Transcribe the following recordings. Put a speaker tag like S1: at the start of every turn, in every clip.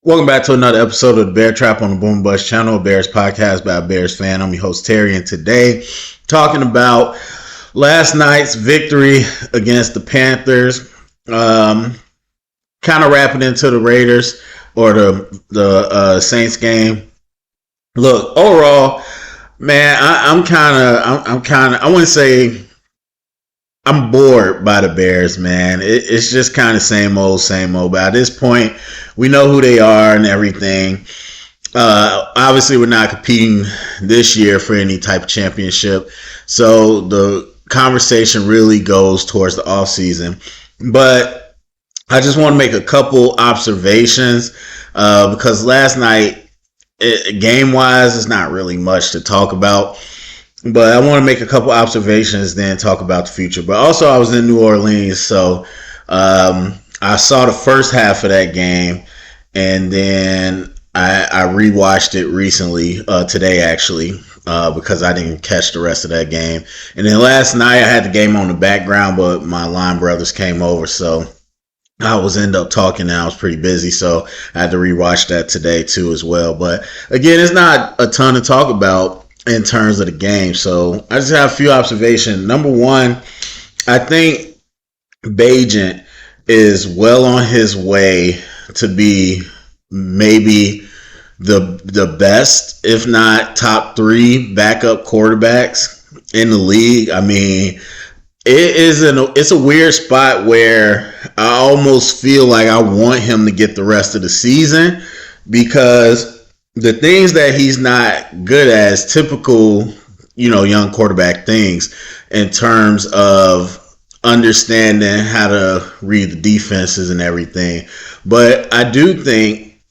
S1: Welcome back to another episode of the Bear Trap on the Boom Bust channel, a Bears podcast by a Bears fan. I'm your host, Terry, and today talking about last night's victory against the Panthers, kind of wrapping into the Raiders or the Saints game. Look, overall, man, I wouldn't say I'm bored by the Bears, man. It's just kind of same old. But at this point, we know who they are and everything. Obviously, we're not competing this year for any type of championship. So the conversation really goes towards the offseason. But I just want to make a couple observations because last night, game-wise, it's not really much to talk about. But I want to make a couple observations, then talk about the future. But also, I was in New Orleans, so I saw the first half of that game, and then I rewatched it recently, today actually, because I didn't catch the rest of that game. And then last night, I had the game on the background, but my line brothers came over, so I was end up talking and I was pretty busy, so I had to rewatch that today too as well. But again, it's not a ton to talk about in terms of the game. So I just have a few observations. Number one, I think Bagent is well on his way to be maybe the best, if not top three backup quarterbacks in the league. I mean, it's a weird spot where I almost feel like I want him to get the rest of the season because the things that he's not good at is typical, young quarterback things in terms of understanding how to read the defenses and everything. But I do think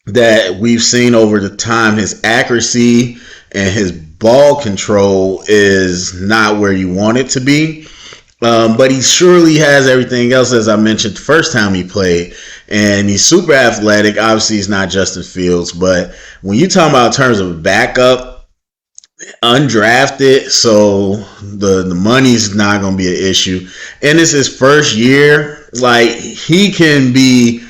S1: that we've seen over the time his accuracy and his ball control is not where you want it to be. But he surely has everything else, as I mentioned the first time he played. And he's super athletic. Obviously, he's not Justin Fields. But when you talk about in terms of backup, undrafted, so the money's not going to be an issue. And it's his first year. Like, he can be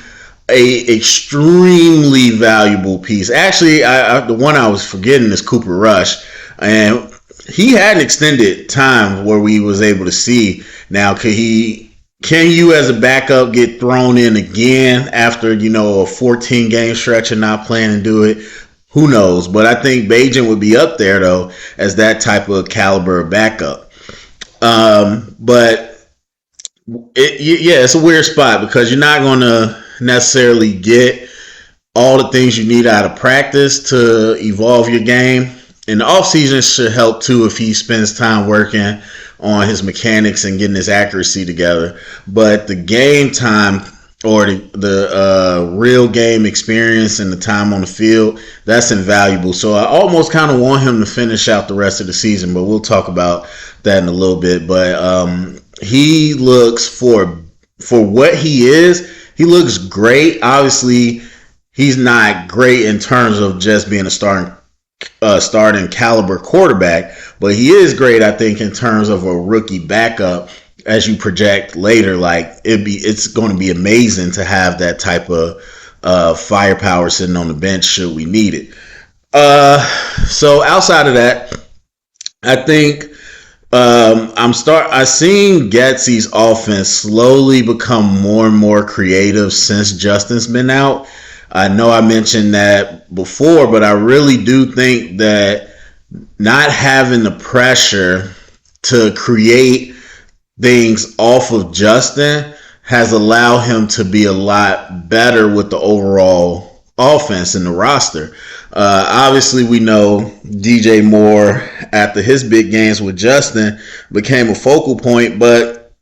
S1: a extremely valuable piece. Actually, the one I was forgetting is Cooper Rush. And he had an extended time where we was able to see. Now, can you as a backup get thrown in again after, a 14 game stretch and not playing and do it? Who knows? But I think Bagent would be up there though as that type of caliber backup. But it's a weird spot because you're not going to necessarily get all the things you need out of practice to evolve your game. And the offseason should help too if he spends time working on his mechanics and getting his accuracy together. But the game time or the real game experience and the time on the field, that's invaluable. So I almost kind of want him to finish out the rest of the season, but we'll talk about that in a little bit. But he looks, for what he is, he looks great. Obviously, he's not great in terms of just being a starting caliber quarterback, but he is great, I think, in terms of a rookie backup. As you project later, like it's going to be amazing to have that type of firepower sitting on the bench should we need it. So outside of that, I think I seen Getsy's offense slowly become more and more creative since Justin's been out. I know I mentioned that before, but I really do think that not having the pressure to create things off of Justin has allowed him to be a lot better with the overall offense in the roster. Obviously, we know DJ Moore, after his big games with Justin, became a focal point, but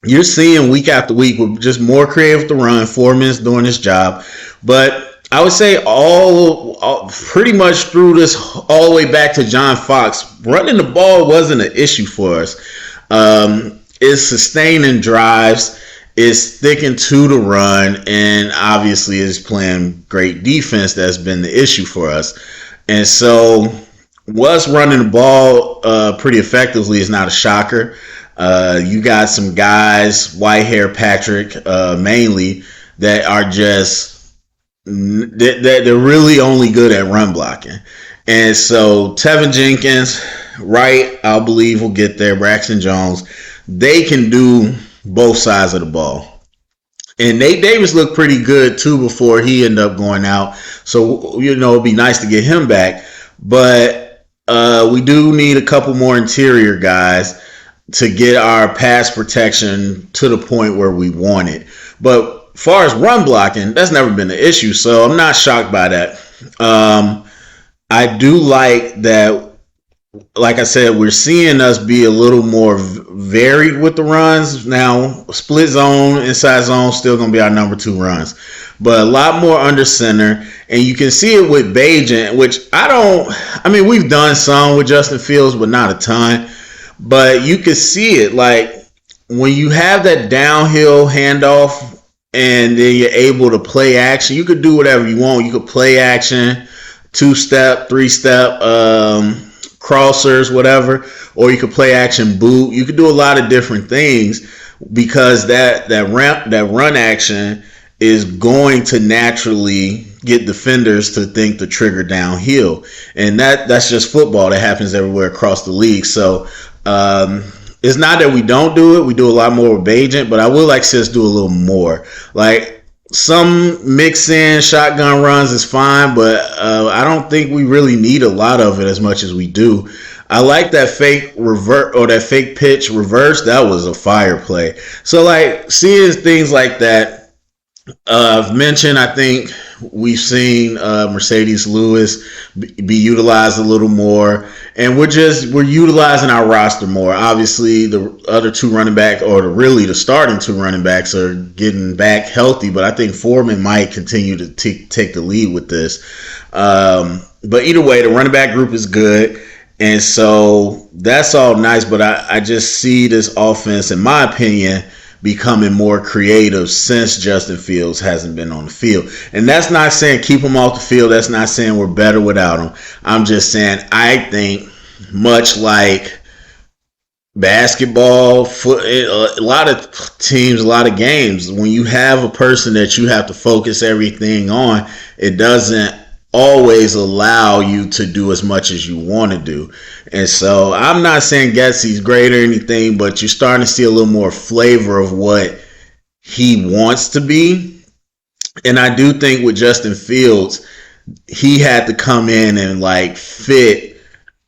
S1: you're seeing week after week with just more creative to run, 4 minutes doing his job. But I would say all pretty much through this all the way back to John Fox, running the ball wasn't an issue for us. It's sustaining drives, is sticking to the run, and obviously is playing great defense. That's been the issue for us. And so was running the ball pretty effectively is not a shocker. You got some guys, Whitehair Patrick mainly, that are just They're really only good at run blocking. And so Tevin Jenkins, Wright, I believe will get there. Braxton Jones, they can do both sides of the ball. And Nate Davis looked pretty good too before he ended up going out. So, it'd be nice to get him back. But we do need a couple more interior guys to get our pass protection to the point where we want it. But as far as run blocking, that's never been an issue. So I'm not shocked by that. I do like that. Like I said, we're seeing us be a little more varied with the runs. Now, split zone, inside zone, still going to be our number 2 runs. But a lot more under center. And you can see it with Bagent, which we've done some with Justin Fields, but not a ton. But you can see it. Like, when you have that downhill handoff and then you're able to play action, you could do whatever you want. You could play action, 2-step, 3-step, crossers, whatever, or you could play action boot. You could do a lot of different things because that run action is going to naturally get defenders to think the trigger downhill, and that's just football. That happens everywhere across the league. So it's not that we don't do it. We do a lot more with Bagent, but I would like to see us do a little more. Like, some mix in shotgun runs is fine, but I don't think we really need a lot of it as much as we do. I like that fake revert or that fake pitch reverse. That was a fire play. So, like, seeing things like that, I've mentioned, I think we've seen Mercedes Lewis be utilized a little more, and we're utilizing our roster more. Obviously, the other 2 running backs, or the starting 2 running backs, are getting back healthy, but I think Foreman might continue to take the lead with this. But either way, the running back group is good, and so that's all nice, but I just see this offense, in my opinion, becoming more creative since Justin Fields hasn't been on the field. And that's not saying keep him off the field. That's not saying we're better without him. I'm just saying I think, much like basketball, a lot of teams, a lot of games, when you have a person that you have to focus everything on, it doesn't always allow you to do as much as you want to do. And so I'm not saying Getsy's great or anything, but you're starting to see a little more flavor of what he wants to be. And I do think with Justin Fields, he had to come in and like fit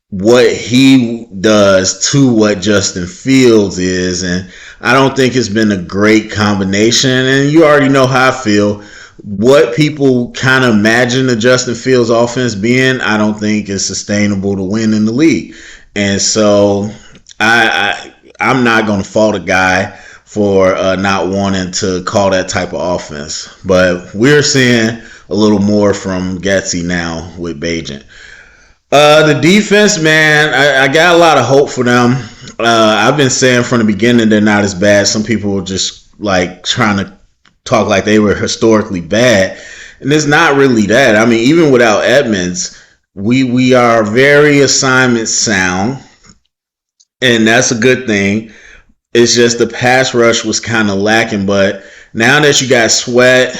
S1: what he does to what Justin Fields is. And I don't think it's been a great combination. And you already know how I feel. What people kind of imagine the Justin Fields offense being, I don't think is sustainable to win in the league. And so I'm not going to fault a guy for not wanting to call that type of offense. But we're seeing a little more from Getsy now with Bagent. The defense, man, I got a lot of hope for them. I've been saying from the beginning they're not as bad. Some people were just like trying to talk like they were historically bad, and it's not really that. I mean, even without Edmonds, we are very assignment sound, and that's a good thing. It's just the pass rush was kind of lacking, but now that you got Sweat's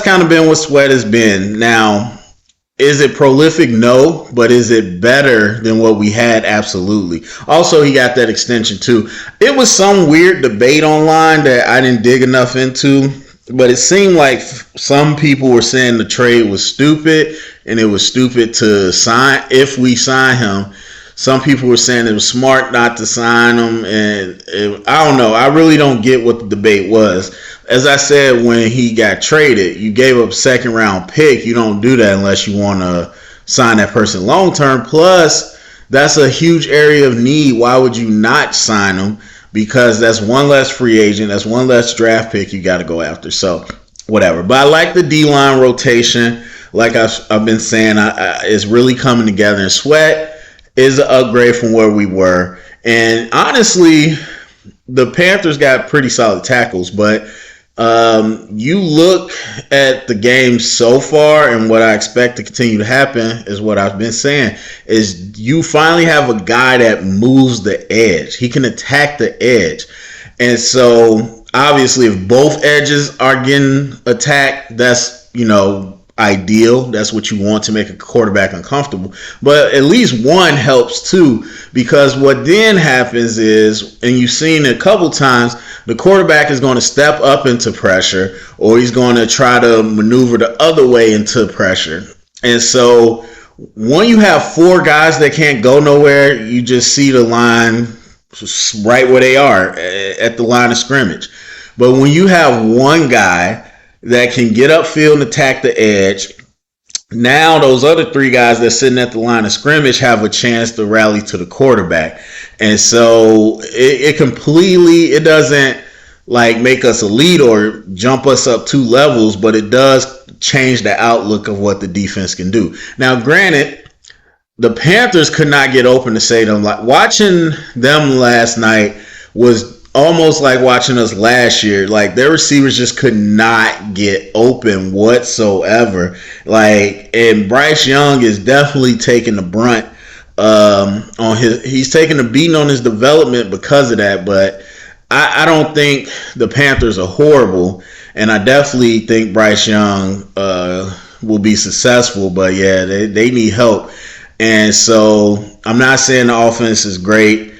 S1: kind of been what Sweat has been. Now, is it prolific? No. But is it better than what we had? Absolutely. Also, he got that extension too. It was some weird debate online that I didn't dig enough into, but it seemed like some people were saying the trade was stupid and it was stupid to sign if we sign him. Some people were saying it was smart not to sign him, and I don't know. I really don't get what the debate was. As I said, when he got traded, you gave up a second-round pick. You don't do that unless you want to sign that person long-term. Plus, that's a huge area of need. Why would you not sign him? Because that's one less free agent. That's one less draft pick you got to go after. So, whatever. But I like the D-line rotation. Like I've been saying, it's really coming together. And Sweat is an upgrade from where we were. And honestly, the Panthers got pretty solid tackles, but you look at the game so far, and what I expect to continue to happen is what I've been saying, is you finally have a guy that moves the edge. He can attack the edge. And so obviously, if both edges are getting attacked, that's, ideal. That's what you want to make a quarterback uncomfortable. But at least one helps too, because what then happens is, and you've seen it a couple times, the quarterback is going to step up into pressure, or he's going to try to maneuver the other way into pressure. And so when you have four guys that can't go nowhere, you just see the line right where they are at the line of scrimmage. But when you have one guy that can get upfield and attack the edge, now those other three guys that's sitting at the line of scrimmage have a chance to rally to the quarterback. And so it doesn't like make us elite or jump us up 2 levels, but it does change the outlook of what the defense can do. Now, granted, the Panthers could not get open to save them. Like, watching them last night was almost like watching us last year. Like, their receivers just could not get open whatsoever. Like, and Bryce Young is definitely taking the brunt he's taking the beating on his development because of that. But I don't think the Panthers are horrible, and I definitely think Bryce Young will be successful. But yeah, they need help. And so I'm not saying the offense is great.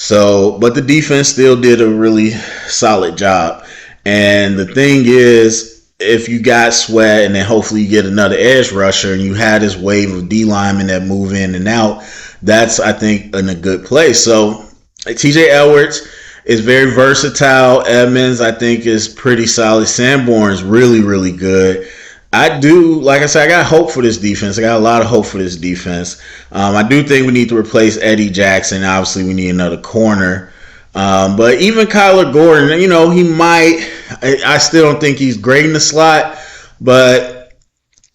S1: But the defense still did a really solid job. And the thing is, if you got Sweat and then hopefully you get another edge rusher and you had this wave of D linemen that move in and out, that's, I think, in a good place. So TJ Edwards is very versatile. Edmonds, I think, is pretty solid. Sanborn's really, really good. Like I said, I got hope for this defense. I got a lot of hope for this defense. I do think we need to replace Eddie Jackson. Obviously, we need another corner. But even Kyler Gordon, he might. I still don't think he's great in the slot. But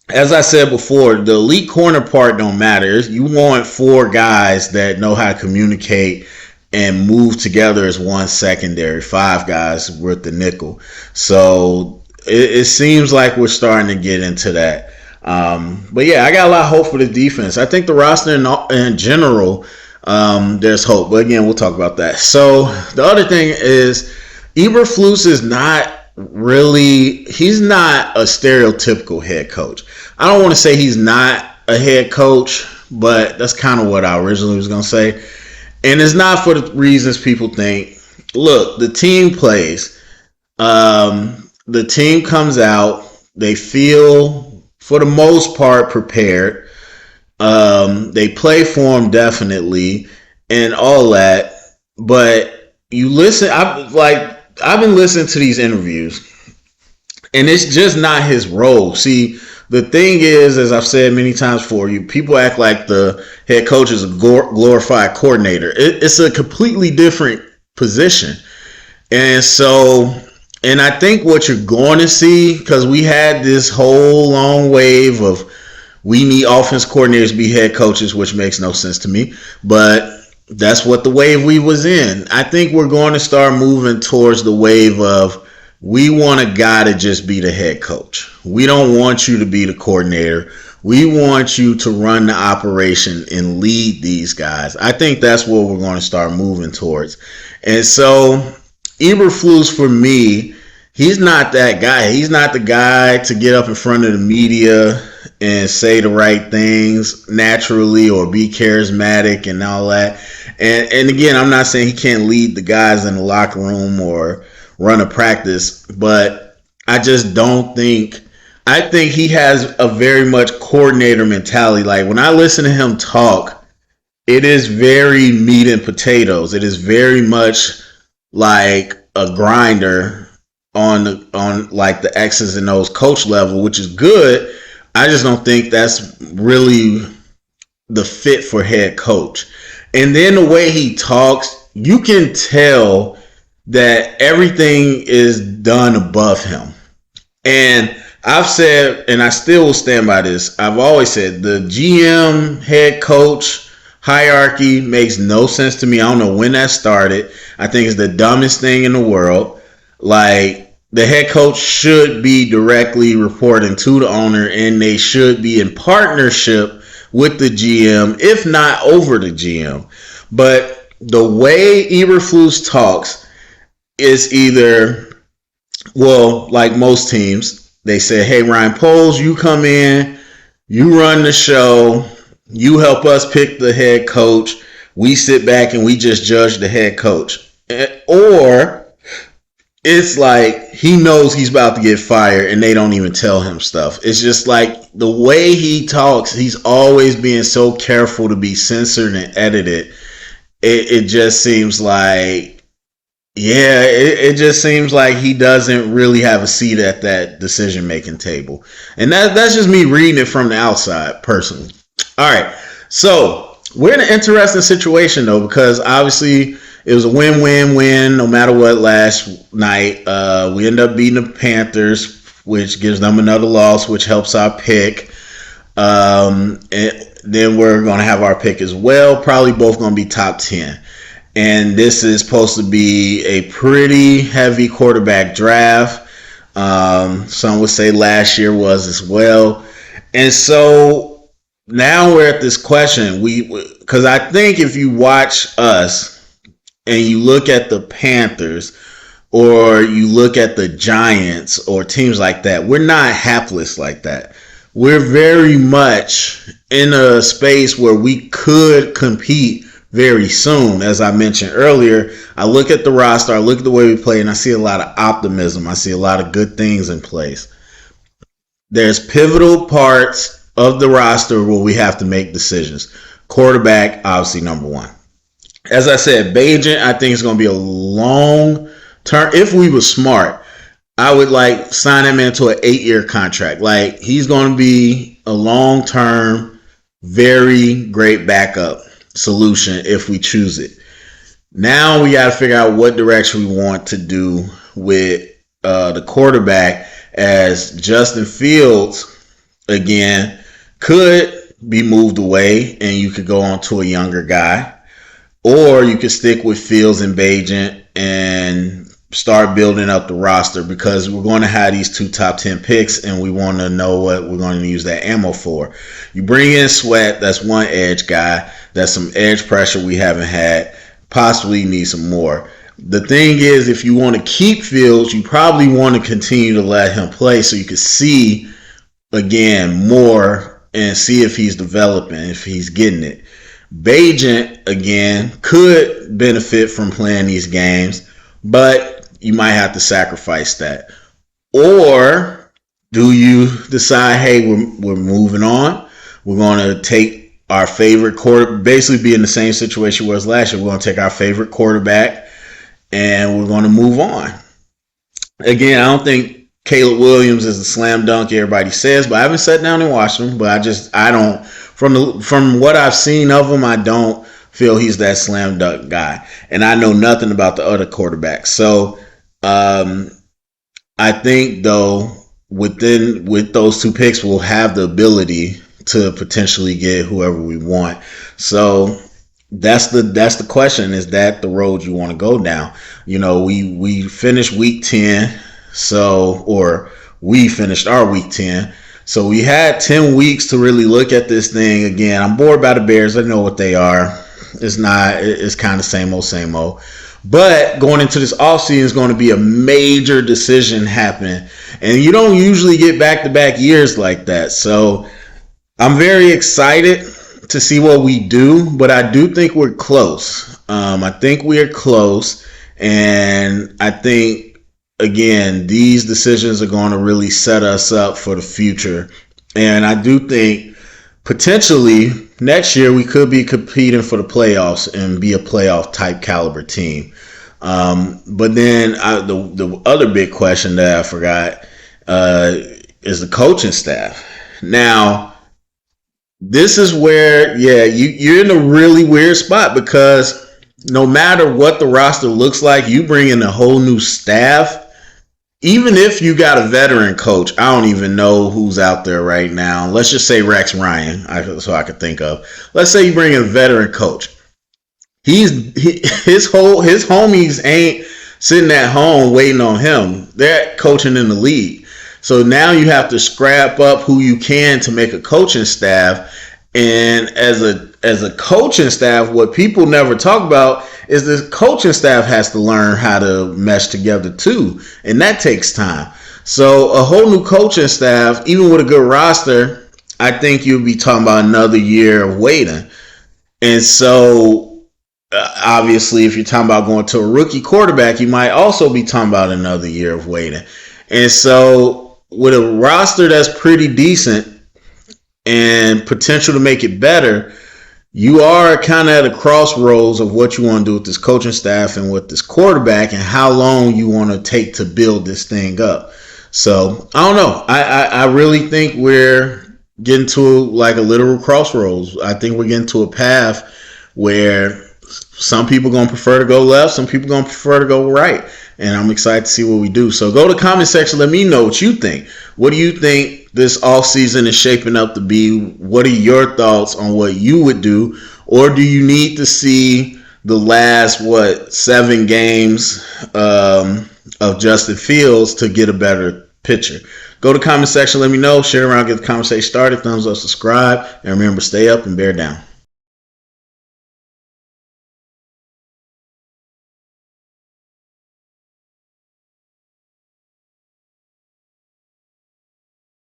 S1: as I said before, the elite corner part don't matter. You want 4 guys that know how to communicate and move together as one secondary. 5 guys worth the nickel. So it seems like we're starting to get into that. But yeah, I got a lot of hope for the defense. I think the roster in general, there's hope. But again, we'll talk about that. So the other thing is, Eberflus is he's not a stereotypical head coach. I don't want to say he's not a head coach, but that's kind of what I originally was going to say. And it's not for the reasons people think. Look, the team plays. The team comes out. They feel, for the most part, prepared. They play for him, definitely, and all that. But you listen. I've been listening to these interviews, and it's just not his role. See, the thing is, as I've said many times before, people act like the head coach is a glorified coordinator. It's a completely different position, and so. And I think what you're going to see, because we had this whole long wave of we need offense coordinators to be head coaches, which makes no sense to me. But that's what the wave we was in. I think we're going to start moving towards the wave of we want a guy to just be the head coach. We don't want you to be the coordinator. We want you to run the operation and lead these guys. I think that's what we're going to start moving towards. And so Eberflus, for me, he's not that guy. He's not the guy to get up in front of the media and say the right things naturally or be charismatic and all that. And again, I'm not saying he can't lead the guys in the locker room or run a practice, but I just don't think – I think he has a very much coordinator mentality. Like, when I listen to him talk, it is very meat and potatoes. It is very much – like a grinder on like the X's and O's coach level, which is good. I just don't think that's really the fit for head coach. And then the way he talks, you can tell that everything is done above him. And I've said, and I still will stand by this, I've always said the GM head coach hierarchy makes no sense to me. I don't know when that started. I think it's the dumbest thing in the world. Like, the head coach should be directly reporting to the owner, and they should be in partnership with the GM, if not over the GM. But the way Eberflus talks is either Well, like most teams, they said, hey, Ryan Poles, you come in, you run the show, you help us pick the head coach. We sit back and we just judge the head coach. Or it's like he knows he's about to get fired and they don't even tell him stuff. It's just like the way he talks, he's always being so careful to be censored and edited. It just seems like, yeah, it just seems like he doesn't really have a seat at that decision making table. And that's just me reading it from the outside personally. All right. So we're in an interesting situation though, because obviously it was a win-win-win no matter what last night. We end up beating the Panthers, which gives them another loss, which helps our pick. And then we're going to have our pick as well. Probably both going to be top 10. And this is supposed to be a pretty heavy quarterback draft. Some would say last year was as well. And so now we're at this question. Because I think if you watch us and you look at the Panthers or you look at the Giants or teams like that, we're not hapless like that. We're very much in a space where we could compete very soon. As I mentioned earlier, I look at the roster, I look at the way we play, and I see a lot of optimism. I see a lot of good things in place. There's pivotal parts of the roster where we have to make decisions. Quarterback, obviously, number one. As I said, Bagent, I think it's going to be a long term. If we were smart, I would like sign him into an 8-year contract. Like, he's going to be a long term, very great backup solution if we choose it. Now we got to figure out what direction we want to do with the quarterback, as Justin Fields, again, could be moved away and you could go on to a younger guy. Or you could stick with Fields and Bagent and start building up the roster, because we're going to have these 2 top 10 picks and we want to know what we're going to use that ammo for. You bring in Sweat, that's one edge guy. That's some edge pressure we haven't had. Possibly need some more. The thing is, if you want to keep Fields, you probably want to continue to let him play so you can see, again, more and see if he's developing, if he's getting it. Bagent, again, could benefit from playing these games, but you might have to sacrifice that. Or do you decide, hey, we're moving on. We're going to take our favorite quarterback, basically be in the same situation we was last year. We're going to take our favorite quarterback and we're going to move on. Again, I don't think Caleb Williams is a slam dunk everybody says, but I haven't sat down and watched him. But I don't, from what I've seen of him, I don't feel he's that slam dunk guy. And I know nothing about the other quarterbacks. So I think though, with those 2 picks, we'll have the ability to potentially get whoever we want. So that's the question. Is that the road you want to go down? You know, we finished week 10, or we finished our week 10. So we had 10 weeks to really look at this thing. Again, I'm bored by the Bears. I know what they are. It's kind of same old. But going into this offseason is going to be a major decision happening. And you don't usually get back-to-back years like that. So I'm very excited to see what we do, but I do think we're close. I think we're close, and I think, again, these decisions are going to really set us up for the future. And I do think potentially next year we could be competing for the playoffs and be a playoff type caliber team. But then the other big question that I forgot is the coaching staff. Now, this is where, you're in a really weird spot, because no matter what the roster looks like, you bring in a whole new staff. Even if you got a veteran coach, I don't even know who's out there right now. Let's just say Rex Ryan, so I could think of. Let's say you bring in a veteran coach. His homies ain't sitting at home waiting on him. They're coaching in the league. So now you have to scrap up who you can to make a coaching staff. And as as a coaching staff, what people never talk about is the coaching staff has to learn how to mesh together too, and that takes time. So a whole new coaching staff, even with a good roster, I think you'll be talking about another year of waiting. And so obviously, if you're talking about going to a rookie quarterback, you might also be talking about another year of waiting. And so with a roster that's pretty decent and potential to make it better, you are kind of at a crossroads of what you want to do with this coaching staff and with this quarterback and how long you want to take to build this thing up. So I don't know. I really think we're getting to like a literal crossroads. I think we're getting to a path where some people going to prefer to go left, some people going to prefer to go right. And I'm excited to see what we do. So go to the comment section. Let me know what you think. What do you think this offseason is shaping up to be? What are your thoughts on what you would do? Or do you need to see the last, 7 games of Justin Fields to get a better picture? Go to the comment section. Let me know. Share around. Get the conversation started. Thumbs up, subscribe. And remember, stay up and bear down.